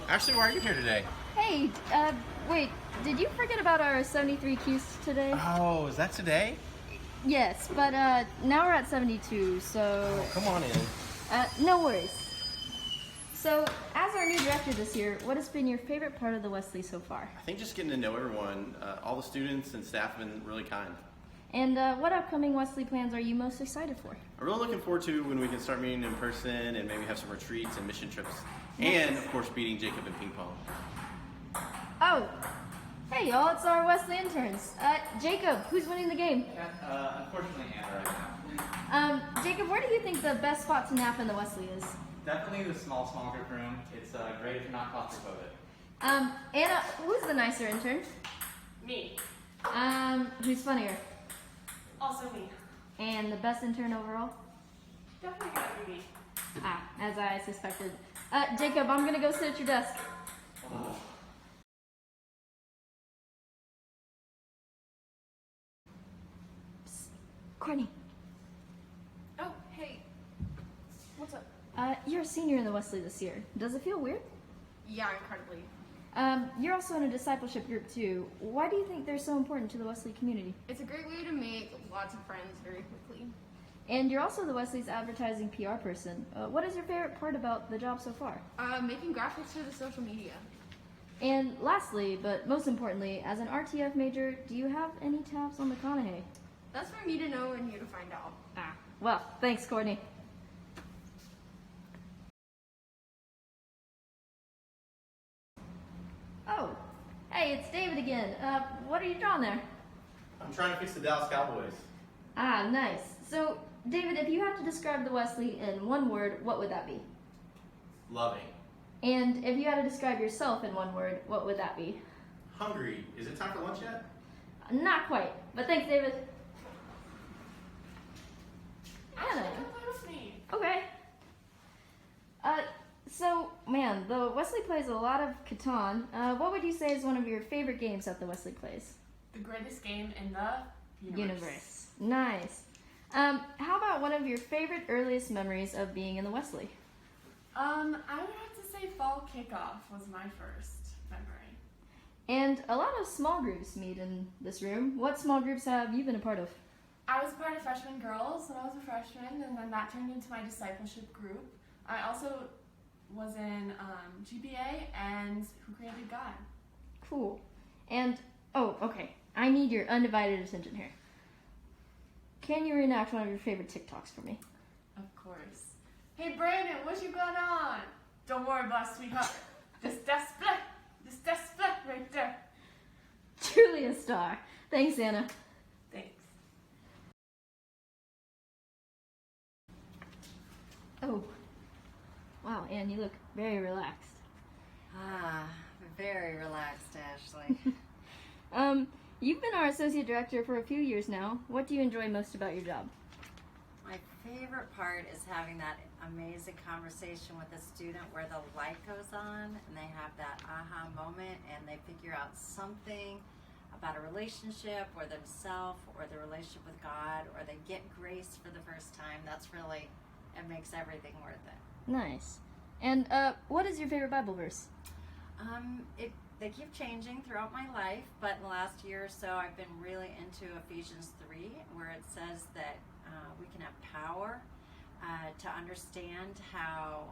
Ashley, why are you here today? Hey, wait, did you forget about our 73 Qs today? Oh, is that today? Yes, but, now we're at 72, so... Oh, come on in. No worries. So, as our new director this year, what has been your favorite part of the Wesley so far? I think just getting to know everyone. All the students and staff have been really kind. And, what upcoming Wesley plans are you most excited for? I'm really looking forward to when we can start meeting in person and maybe have some retreats and mission trips. And, of course, beating Jacob in ping pong. Oh, hey y'all, it's our Wesley interns. Jacob, who's winning the game? Unfortunately, Anna right now. Jacob, where do you think the best spot to nap in the Wesley is? Definitely the small group room. It's great if you're not claustrophobic. Anna, who's the nicer intern? Me. Who's funnier? Also me. And the best intern overall? Definitely gotta be me. As I suspected. Jacob, I'm gonna go sit at your desk. Oh. Psst. Courtney. Oh, hey. What's up? You're a senior in the Wesley this year. Does it feel weird? Yeah, incredibly. You're also in a discipleship group too. Why do you think they're so important to the Wesley community? It's a great way to make lots of friends very quickly. And you're also the Wesley's advertising PR person. What is your favorite part about the job so far? Making graphics for the social media. And lastly, but most importantly, as an RTF major, do you have any tabs on McConaughey? That's for me to know and you to find out. Well, thanks, Courtney. Oh, hey, it's David again. What are you drawing there? I'm trying to fix the Dallas Cowboys. Nice. So, David, if you had to describe the Wesley in one word, what would that be? Loving. And if you had to describe yourself in one word, what would that be? Hungry. Is it time for lunch yet? Not quite, but thanks, David. Ashley, Anna. come play with me. Okay. So, man, the Wesley plays a lot of Catan. What would you say is one of your favorite games that the Wesley plays? The greatest game in the Universe. Nice. How about one of your favorite earliest memories of being in the Wesley? I would have to say fall kickoff was my first memory. And a lot of small groups meet in this room. What small groups have you been a part of? I was part of Freshman Girls when I was a freshman, and then that turned into my discipleship group. I also was in GBA and Who Created God. Cool. And, okay. I need your undivided attention here. Can you reenact one of your favorite TikToks for me? Of course. Hey Brandon, what you got on? Don't worry about it, sweetheart. This split right there. Truly a star. Thanks, Anna. Thanks. Oh. Wow, Anne, you look very relaxed. Very relaxed, Ashley. You've been our associate director for a few years now. What do you enjoy most about your job? My favorite part is having that amazing conversation with a student where the light goes on and they have that aha moment and they figure out something about a relationship or themselves or the relationship with God, or they get grace for the first time. That's really, it makes everything worth it. Nice. And what is your favorite Bible verse? They keep changing throughout my life, but in the last year or so I've been really into Ephesians 3, where it says that we can have power to understand how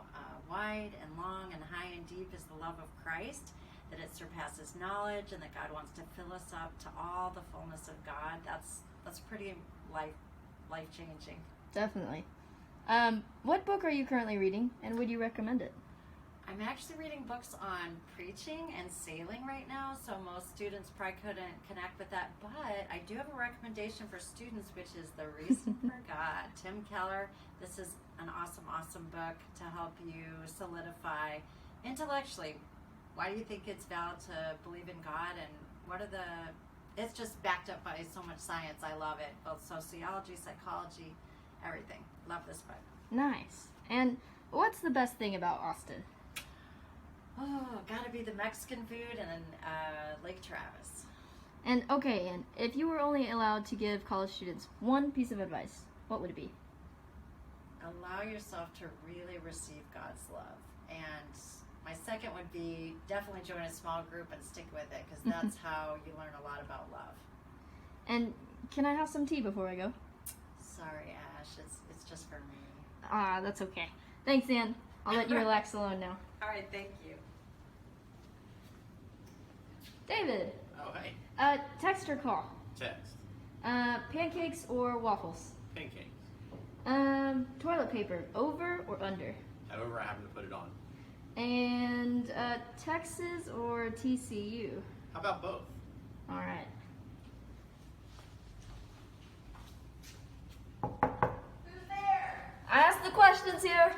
wide and long and high and deep is the love of Christ, that it surpasses knowledge, and that God wants to fill us up to all the fullness of God. That's pretty life-changing. Definitely. What book are you currently reading, and would you recommend it? I'm actually reading books on preaching and sailing right now, so most students probably couldn't connect with that, but I do have a recommendation for students, which is The Reason for God. Tim Keller. This is an awesome book to help you solidify intellectually. Why do you think it's valid to believe in God, and it's just backed up by so much science. I love it, both sociology, psychology, everything. Love this book. Nice. And what's the best thing about Austin? Oh, gotta be the Mexican food and Lake Travis. And okay, and if you were only allowed to give college students one piece of advice, what would it be? Allow yourself to really receive God's love and My second would be definitely join a small group and stick with it, because that's how you learn a lot about love. And can I have some tea before I go? Sorry, Ash, it's just for me. Ah, that's okay. Thanks, Ann. I'll let you relax alone now. All right, thank you. David, Oh, hey. text or call? Text. Pancakes or waffles? Pancakes. Toilet paper, over or under? However, I happen to put it on. And, Texas or TCU? How about both? All right. Who's there? I asked the questions here.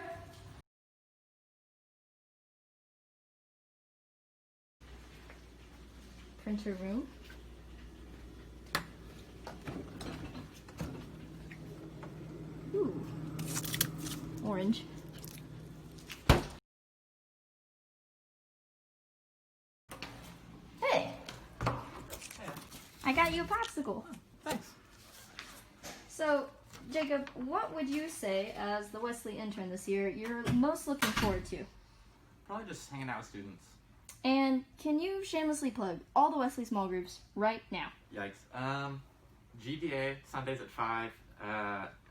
Printer room. Ooh. Orange. Hey, I got you a popsicle. Thanks. So, Jacob, what would you say as the Wesley intern this year you're most looking forward to? Probably just hanging out with students. And can you shamelessly plug all the Wesley small groups right now? Yikes. GPA, Sundays at 5,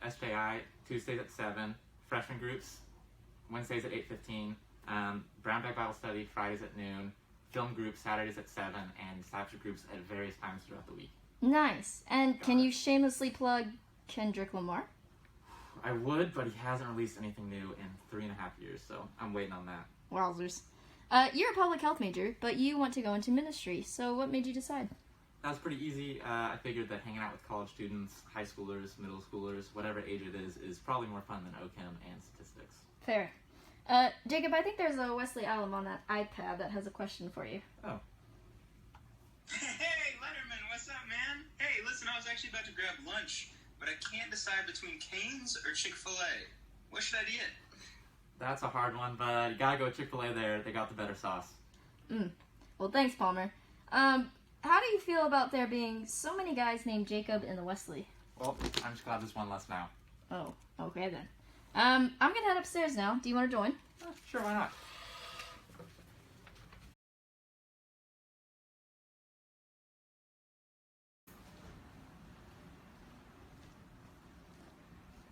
SJI, Tuesdays at 7, freshman groups, Wednesdays at 8:15, Brown Bag Bible Study, Fridays at noon, film groups, Saturdays at 7, and discipleship groups at various times throughout the week. Nice. And can you shamelessly plug Kendrick Lamar? I would, but he hasn't released anything new in 3.5 years, so I'm waiting on that. Wowzers. You're a public health major, but you want to go into ministry, so what made you decide? That was pretty easy. I figured that hanging out with college students, high schoolers, middle schoolers, whatever age it is probably more fun than OChem and statistics. Fair. Jacob, I think there's a Wesley alum on that iPad that has a question for you. Oh. Hey, Letterman, what's up, man? Hey, listen, I was actually about to grab lunch, but I can't decide between Cane's or Chick-fil-A. What should I get? That's a hard one, but you gotta go Chick-fil-A there. They got the better sauce. Well, thanks, Palmer. How do you feel about there being so many guys named Jacob in the Wesley? Well, I'm just glad there's one less now. Oh, okay then. I'm gonna head upstairs now. Do you want to join? Sure, why not?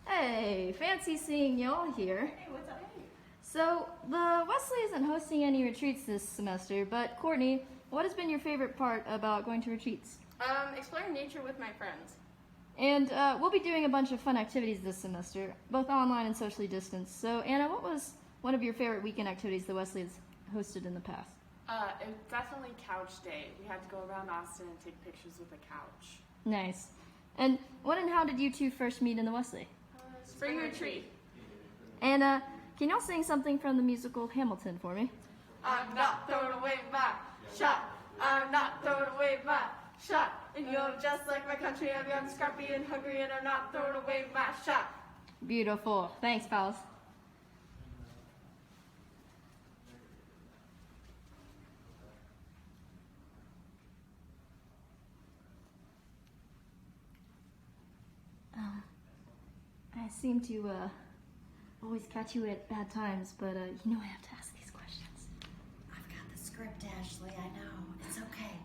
Hey, fancy seeing y'all here. Hey, what's up? So, the Wesley isn't hosting any retreats this semester, but Courtney, what has been your favorite part about going to retreats? Exploring nature with my friends. And we'll be doing a bunch of fun activities this semester, both online and socially distanced. So, Anna, what was one of your favorite weekend activities the Wesley has hosted in the past? It was definitely couch day. We had to go around Austin and take pictures with a couch. Nice. And when and how did you two first meet in the Wesley? Spring retreat. And can y'all sing something from the musical Hamilton for me? I'm not throwing away my shot. I'm not throwing away my shot. And you're just like my country. I'm young, scrappy, and hungry, and I'm not throwing away my shot. Beautiful. Thanks, pals. I seem to always catch you at bad times, but you know I have to ask these questions. I've got the script, Ashley. I know. It's okay.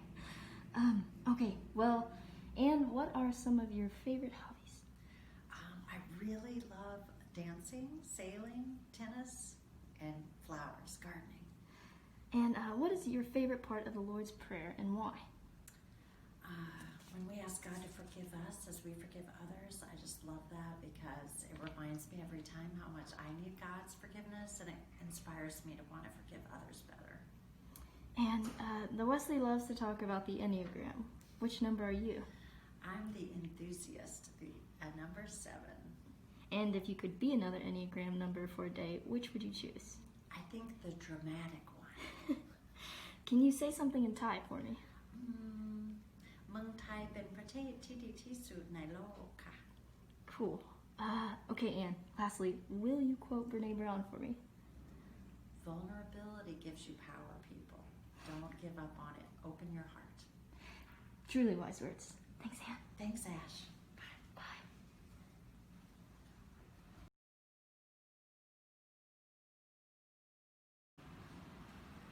Okay, well, and what are some of your favorite hobbies? I really love dancing, sailing, tennis, and flowers, gardening. And what is your favorite part of the Lord's Prayer and why? When we ask God to forgive us as we forgive others, I just love that because it reminds me every time how much I need God's forgiveness, and it inspires me to want to forgive others better. And the Wesley loves to talk about the Enneagram. Which number are you? I'm the enthusiast, the number 7. And if you could be another Enneagram number for a day, which would you choose? I think the dramatic one. Can you say something in Thai for me? เมืองไทยเป็นประเทศที่ดีที่สุดในโลกค่ะ Cool. Okay, Anne, lastly, will you quote Brene Brown for me? Vulnerability gives you power, people. Don't give up on it. Open your heart. Truly wise words. Thanks, Anne. Thanks, Ash. Bye.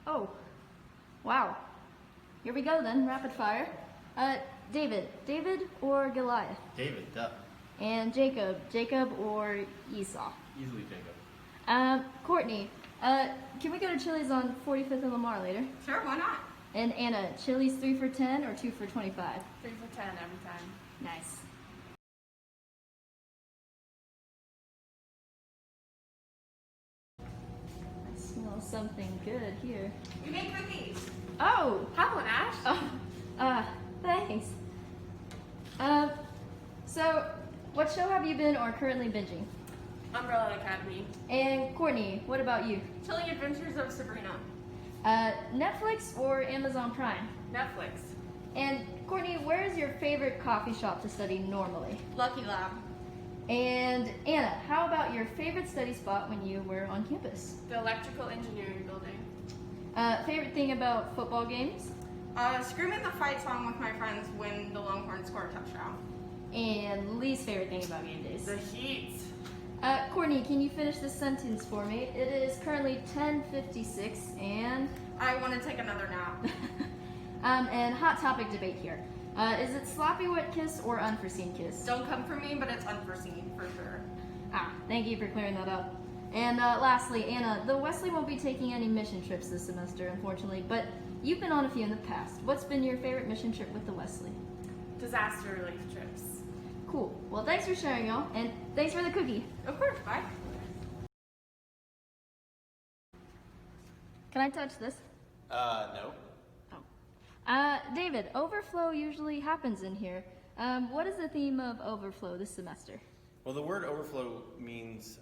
Oh, wow. Here we go then, rapid fire. David or Goliath? David, duh. And Jacob or Esau? Easily Jacob. Courtney, can we go to Chili's on 45th and Lamar later? Sure, why not? And Anna, Chili's 3 for $10 or 2 for $25? 3 for 10 every time. Nice. I smell something good here. We made cookies. Oh! Have one, Ash. Thanks. So, what show have you been or currently binging? Umbrella Academy. And Courtney, what about you? Chilling Adventures of Sabrina. Netflix or Amazon Prime? Netflix. And Courtney, where is your favorite coffee shop to study normally? Lucky Lab. And Anna, how about your favorite study spot when you were on campus? The Electrical Engineering Building. Favorite thing about football games? Screaming the fight song with my friends when the Longhorns score a touchdown. And least favorite thing about game days? The Heat. Courtney, can you finish this sentence for me? It is currently 10:56 and... I want to take another nap. and hot topic debate here. Is it sloppy wet kiss or unforeseen kiss? Don't come for me, but it's unforeseen for sure. Thank you for clearing that up. And lastly, Anna, the Wesley won't be taking any mission trips this semester, unfortunately, but you've been on a few in the past. What's been your favorite mission trip with the Wesley? Disaster relief trips. Cool. Well, thanks for sharing, y'all, and thanks for the cookie. Of course, bye. Can I touch this? No. David, overflow usually happens in here. What is the theme of overflow this semester? Well, the word overflow means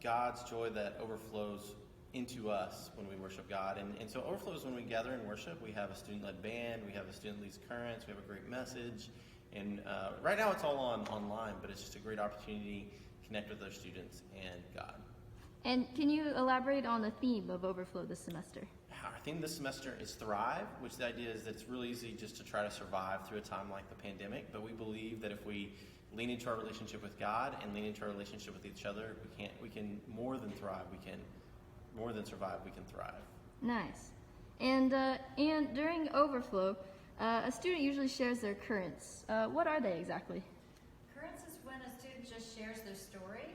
God's joy that overflows into us when we worship God. And so overflow is when we gather and worship. We have a student-led band. We have a student leads currents. We have a great message. And right now it's all online, but it's just a great opportunity to connect with our students and God. And can you elaborate on the theme of overflow this semester? Our theme this semester is Thrive, which the idea is that it's really easy just to try to survive through a time like the pandemic. But we believe that if we lean into our relationship with God and lean into our relationship with each other, we can more than thrive. We can more than survive. We can thrive. Nice. And during overflow, a student usually shares their currents. What are they exactly? Currents is when a student just shares their story.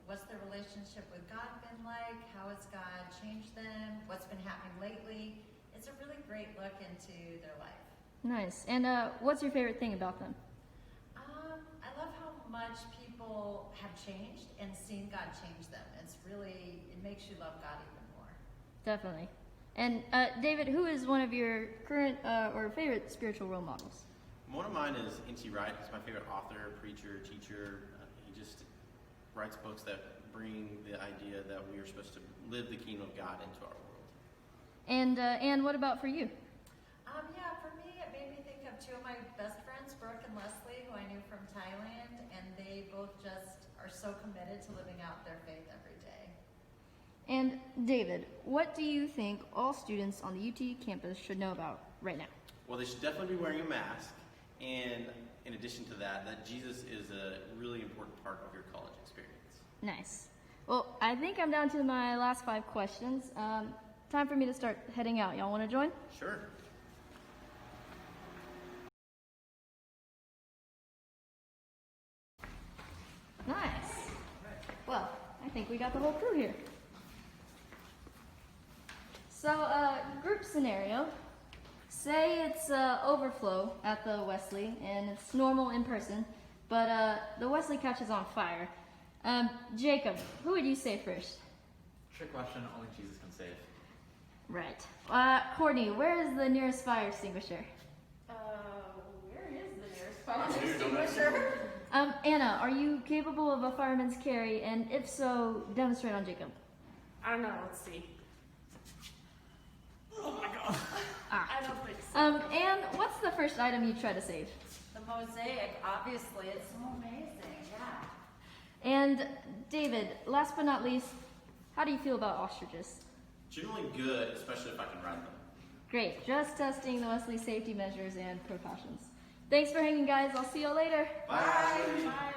What's their relationship with God been like? How has God changed them? What's been happening lately? It's a really great look into their life. Nice. And what's your favorite thing about them? I love how much people have changed and seen God change them. It makes you love God even more. Definitely. And David, who is one of your current or favorite spiritual role models? One of mine is N.T. Wright. He's my favorite author, preacher, teacher. He just writes books that bring the idea that we are supposed to live the kingdom of God into our world. And what about for you? Yeah, for me, it made me think of two of my best friends, Brooke and Leslie, who I knew from Thailand, and they both just are so committed to living out their faith every day. And David, what do you think all students on the UT campus should know about right now? Well, they should definitely be wearing a mask, and in addition to that, that Jesus is a really important part of your college experience. Nice. Well, I think I'm down to my last 5 questions. Time for me to start heading out. Y'all want to join? Sure. Nice. Well, I think we got the whole crew here. So, group scenario. Say it's overflow at the Wesley, and it's normal in person, but the Wesley catches on fire. Jacob, who would you say first? Trick question, only Jesus can save. Right. Courtney, where is the nearest fire extinguisher? Where is the nearest fire extinguisher? Anna, are you capable of a fireman's carry? And if so, demonstrate on Jacob. I don't know. Let's see. Oh my god. I don't think so. And what's the first item you try to save? The mosaic, obviously, it's so amazing, yeah. And David, last but not least, how do you feel about ostriches? Generally good, especially if I can ride them. Great, just testing the Wesley safety measures and precautions. Thanks for hanging, guys. I'll see y'all later. Bye. Bye.